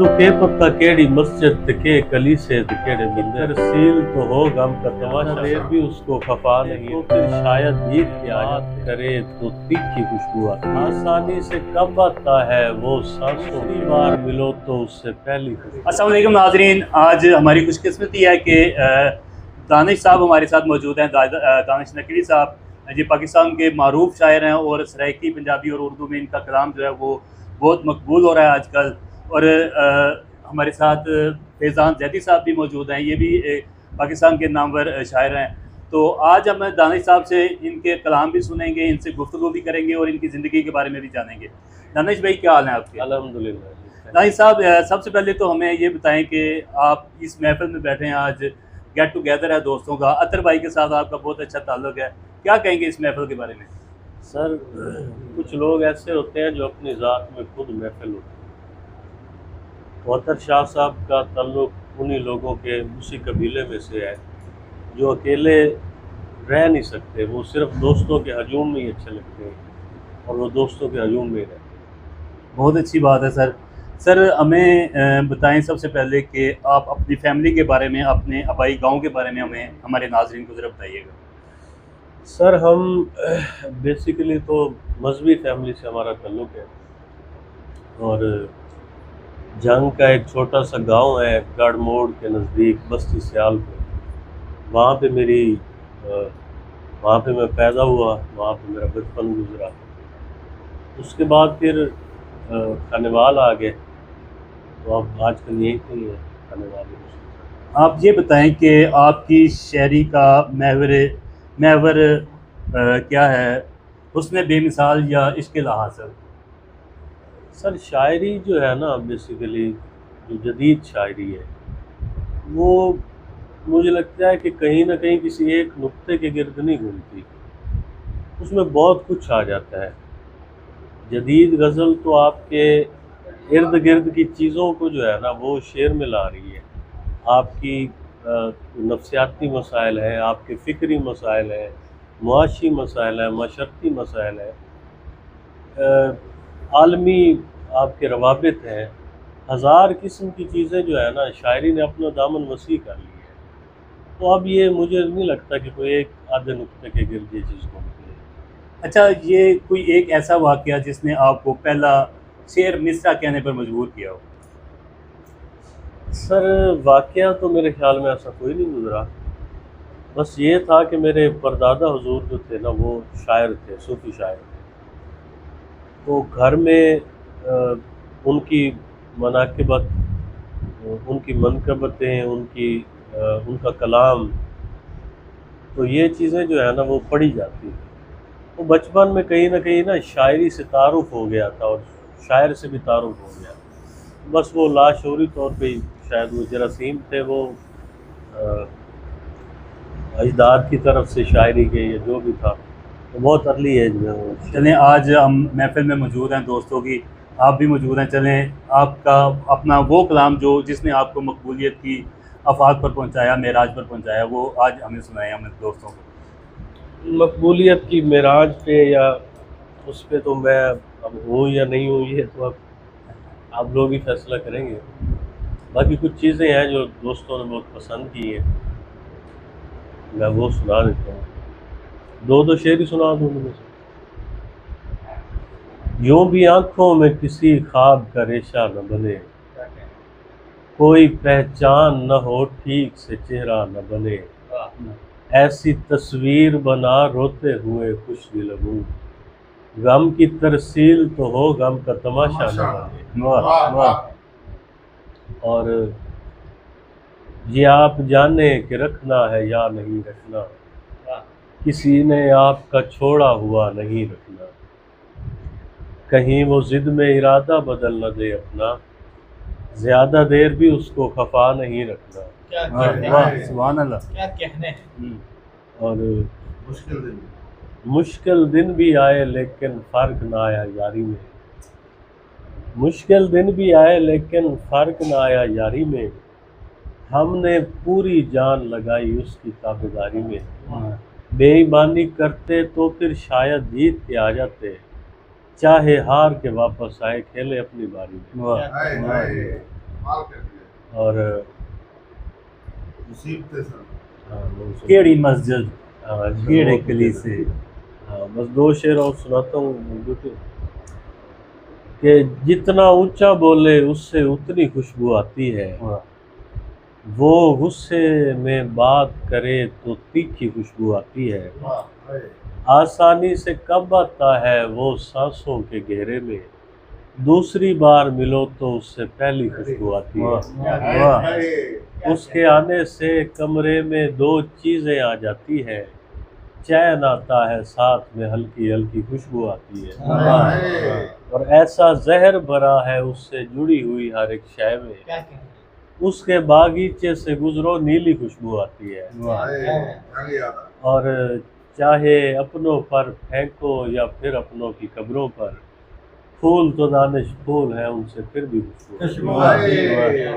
के पत्ता केड़ी मस्जिद के कलीसे केड़े मंदिर सील तो हो गम का तमाशा देर भी उसको खफा नहीं तो फिर शायद ईद की आयत करे तो तीखी खुशबू आसानी से कब आता है वो सांसों की बार मिलो तो उससे पहली अस्सलाम वालेकुम नाज़रीन। आज हमारी खुशकिस्मती है कि दानिश साहब हमारे साथ मौजूद हैं। दानिश नकवी साहब जी पाकिस्तान के मारूफ शायर हैं और सराइकी पंजाबी और उर्दू में इनका कलाम जो है वो बहुत मकबूल हो रहा है आजकल। और हमारे साथ फैज़ान जैदी साहब भी मौजूद हैं, ये भी पाकिस्तान के नामवर शायर हैं। तो आज हम दानिश साहब से इनके कलाम भी सुनेंगे, इनसे गुफ्तगू भी करेंगे और इनकी ज़िंदगी के बारे में भी जानेंगे। दानिश भाई क्या हाल है आपके? अल्हम्दुलिल्लाह। दानिश साहब, सबसे पहले तो हमें ये बताएं कि आप इस महफिल में बैठे हैं, आज गेट टुगेदर है दोस्तों का, अतर भाई के साथ आपका बहुत अच्छा ताल्लुक है, क्या कहेंगे इस महफिल के बारे में? सर, कुछ लोग ऐसे होते हैं जो अपनी ज़ात में खुद महफिल होते हैं। अतर शाह साहब का ताल्लुक उन्हीं लोगों के उसी कबीले में से है जो अकेले रह नहीं सकते, वो सिर्फ दोस्तों के हजूम में ही अच्छे लगते हैं और वो दोस्तों के हजूम में ही रहते। बहुत अच्छी बात है सर। सर हमें बताएं सबसे पहले कि आप अपनी फैमिली के बारे में, अपने आबाई गांव के बारे में हमें हमारे नाज़रीन को ज़रा बताइएगा। सर, हम बेसिकली तो मजहबी फैमिली से हमारा ताल्लुक़ है और जंग का एक छोटा सा गांव है गढ़ मोड़ के नज़दीक बस्ती सियालपुर, वहाँ पे वहाँ पे मैं पैदा हुआ, वहाँ पे मेरा बचपन गुजरा। उसके बाद फिर खानेवाल आ गए, तो अब आजकल यही तो है खानेवाल। आप ये बताएं कि आपकी शायरी का महवर क्या है, हुस्न बेमिसाल या इश्क़ हासिल? सर, शायरी जो है ना, बेसिकली जो जदीद शायरी है वो मुझे लगता है कि कहीं ना कहीं किसी एक नुक्ते के गिर्द नहीं घूमती, उसमें बहुत कुछ आ जाता है। जदीद गज़ल तो आपके इर्द गिर्द की चीज़ों को जो है ना वो शेर में ला रही है। आपकी नफ्सियाती मसाइल हैं, आपके फ़िक्री मसाइल हैं, मुआशी मसाइल हैं, माशरती मसाइल हैं, आलमी आपके रवाबित हैं, हज़ार किस्म की चीज़ें जो है ना शायरी ने अपना दामन वसी कर ली है। तो अब ये मुझे नहीं लगता कि कोई एक आधे नुक्ते के गिर्द ये चीज़ घूमती है। अच्छा, ये कोई एक ऐसा वाक़या जिसने आपको पहला शेर मिसरा कहने पर मजबूर किया हो? सर, वाक़या तो मेरे ख़्याल में ऐसा कोई नहीं गुज़रा। बस ये था कि मेरे परदादा हुज़ूर जो थे ना वो शायर थे, सूफ़ी शायर थे। तो घर में उनकी मनाक़िबत, उनकी मनक़बतें, उनका कलाम, तो ये चीज़ें जो है ना वो पढ़ी जाती थी। तो बचपन में कहीं ना कहीं ना शायरी से तारुफ़ हो गया था और शायर से भी तारुफ़ हो गया। बस वो लाशऊरी तौर पे ही शायद वो जरासीम थे, वो अजदाद की तरफ से शायरी के या जो भी था, तो बहुत अर्ली एज में वो। चलें, आज हम महफिल में मौजूद हैं दोस्तों की, आप भी मौजूद हैं। चलें, आपका अपना वो कलाम जो जिसने आपको मकबूलियत की आफाक पर पहुंचाया, मेराज पर पहुंचाया, वो आज हमें सुनाएं हमें दोस्तों को। मकबूलियत की मेराज पे या उस पे तो मैं अब हूँ या नहीं हूँ, ये तो अब आप लोग ही फैसला करेंगे। बाकी कुछ चीज़ें हैं जो दोस्तों ने बहुत पसंद की हैं, मैं वो सुना देता हूँ। दो शेर ही सुना दूँ उनमें से। यूँ भी आँखों में किसी ख्वाब का रेशा न बने, कोई पहचान न हो ठीक से चेहरा न बने, ऐसी तस्वीर बना रोते हुए खुश भी लगूं, गम की तरसील तो हो गम का तमाशा न बने। वाह वाह। और ये आप जाने कि रखना है या नहीं रखना, किसी ने आपका छोड़ा हुआ नहीं रखना, कहीं वो जिद में इरादा बदल न दे अपना, ज़्यादा देर भी उसको खफा नहीं रखना। क्या वाह, सुभान अल्लाह। क्या कहने हैं। और मुश्किल दिन भी आए लेकिन फ़र्क ना आया यारी में, मुश्किल दिन भी आए लेकिन फ़र्क ना आया यारी में, हमने पूरी जान लगाई उसकी ताबेदारी में, बेईमानी करते तो फिर शायद जीत के आ जाते, चाहे हार के वापस आए खेले अपनी बारी में। वाह वाह। कमाल कर दिया। और मुसीबतें सर। हाँ, केड़ी मस्जिद हाँ, केड़े कलीसे। हाँ, बस दो शेर और सुनाता हूँ बेटे कि जितना ऊंचा बोले उससे उतनी खुशबू आती है, वो गुस्से में बात करे तो तीखी खुशबू आती है, आसानी से कब आता है वो सांसों के घेरे में, दूसरी बार मिलो तो उससे पहली खुशबू आती है, उसके आने से कमरे में दो चीज़ें आ जाती है, चैन आता है साथ में हल्की हल्की खुशबू आती है, और ऐसा जहर भरा है उससे जुड़ी हुई हर एक शय में, उसके बागीचे से गुजरो नीली खुशबू आती है, और चाहे अपनों पर फेंको या फिर अपनों की कब्रों पर, फूल तो दानिश फूल है उनसे फिर भी खुशबू आती है।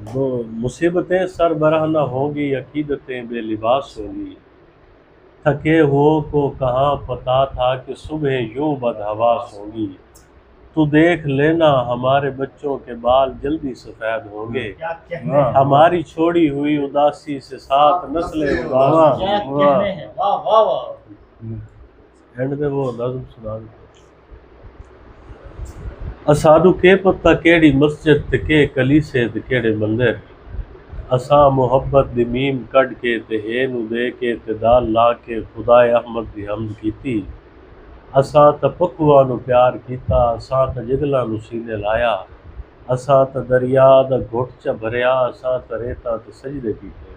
वो मुसीबतें सरबराह न होंगी, अकीदतें बेलिबास होंगी, थके हुओं को कहाँ पता था कि सुबह यूं बदहवास होंगी, तू देख लेना हमारे बच्चों के बाल जल्दी सफ़ेद होंगे, हमारी छोड़ी हुई उदासी से साथ नस्लें उदास। एंड में वो नज़्म सुना देते, असानू के पता केड़ी मस्जिद ते के कलीसे ते केड़े मंदिर, असा मुहब्बत दी मीम कढ़ के ते ए नू दे के ते दाल ला के खुदाए अहमद दी हमद कीती, असां त पकुआ नू प्यार कीता, असां त जिगला नू सीने लाया, असां त दरिया दा घुट च भरिया, असां त रेतां ते सजदे कीते,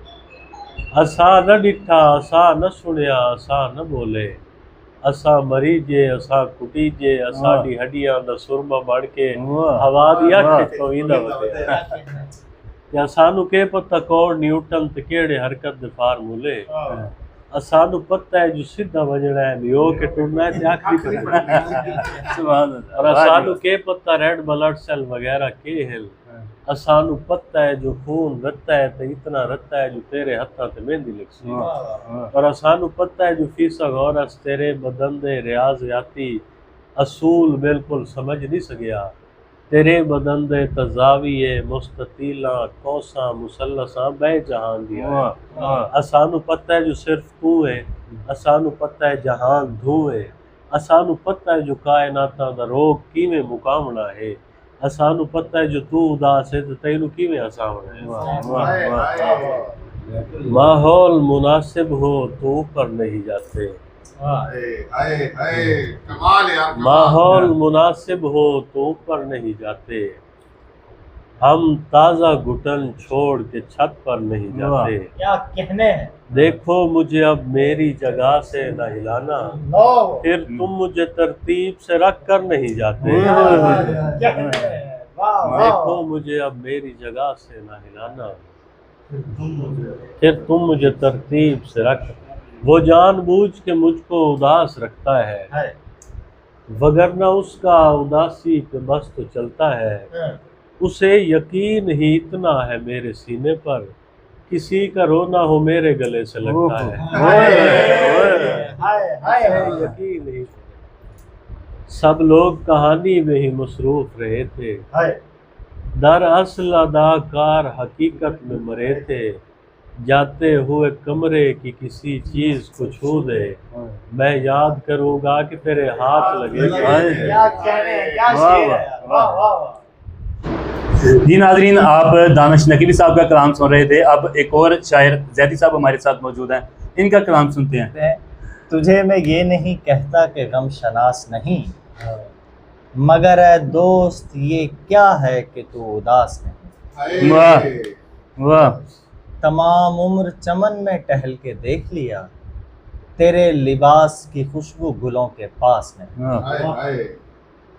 असां न डिठा असां न सुनिया असां न बोले, असां मरी जे असां कुटी जे, असाडी हड्डियां दा सुरमा बण के हवा दी अख चों ईंदा वधिया, या सानू के पता कौन न्यूटन ते केड़े हरकत दे फार्मूले, असानू पता है जो सीधा वजना है लियो के टुरना है ते आखिरी सुभान अल्लाह, और असानू के पता रेड ब्लड सेल वगैरह के हिल, असानू पता है जो खून रत्ता है ते इतना रत्ता है जो तेरे हत्था ते मेहंदी लिखसी, और असानू पता है जो फीसा गौरस तेरे बदन दे रियाज़याती असूल बिल्कुल समझ नहीं सकिया, तेरे बदन दे तजाविये मुस्ततीला कौसा मुसल्लसा बे जहान दिया, असानू पता है जो सिर्फ तू है, असानू पता है जहान धू है, असानू पता है जो कायनाता दा रोग किवें मुकामना है, असानू पता है जो तू उदास है तो तैनू किवें हसावना है, माहौल मुनासिब हो तो ऊपर नहीं जाते, कमाल यार, माहौल मुनासिब हो तो ऊपर नहीं जाते, हम ताज़ा घुटन छोड़ के छत पर नहीं जाते, क्या कहने हैं। देखो मुझे अब मेरी जगह से न हिलाना, फिर तुम मुझे तरतीब से रख कर नहीं जाते, देखो मुझे अब मेरी जगह से न हिलाना, फिर तुम मुझे तरतीब से रख, वो जानबूझ के मुझको उदास रखता है, वगरना उसका उदासी पे बस तो चलता है, उसे यकीन ही इतना है मेरे सीने पर, किसी का रोना हो मेरे गले से लगता है, यकीन ही। सब लोग कहानी में ही मसरूफ रहे थे, दरअसल अदाकार हकीकत में मरे थे, जाते हुए कमरे की किसी चीज को छू दे, मैं याद करूंगा कि तेरे हाथ लगे। जी नाजरीन, आप दानिश नकीवी साहब का कलाम सुन रहे थे। अब एक और शायर जैदी साहब हमारे साथ मौजूद हैं, इनका कलाम सुनते हैं। तुझे मैं ये नहीं कहता कि गम शनास नहीं, मगर ऐ दोस्त ये क्या है कि तू उदास नहीं। वाह वाह। तमाम उम्र चमन में टहल के देख लिया, तेरे लिबास की खुशबू गुलों के पास नहीं।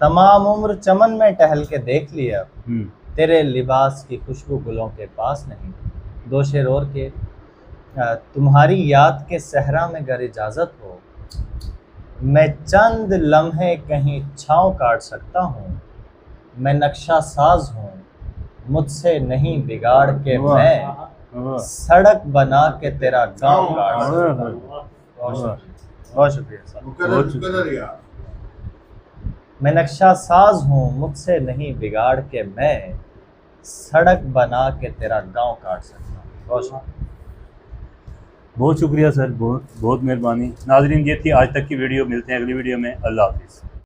तमाम उम्र चमन में टहल के देख लिया, तेरे लिबास की खुशबू गुलों के पास नहीं। दो शेर और के, तुम्हारी याद के सहरा में गर इजाज़त हो, मैं चंद लम्हे कहीं छाँव काट सकता हूँ। मैं नक्शा साज हूँ, मुझसे नहीं बिगाड़ के मैं सड़क बना के तेरा गाँव काट सकता हूँ। बहुत शुक्रिया साहब। मैं नक्शा साज हूँ, मुझसे नहीं बिगाड़ के मैं सड़क बना के तेरा गांव काट सकता हूँ। रोशन, बहुत शुक्रिया सर, बहुत बहुत मेहरबानी। नाजरीन, ये थी आज तक की वीडियो। मिलते हैं अगली वीडियो में। अल्लाह हाफिज़।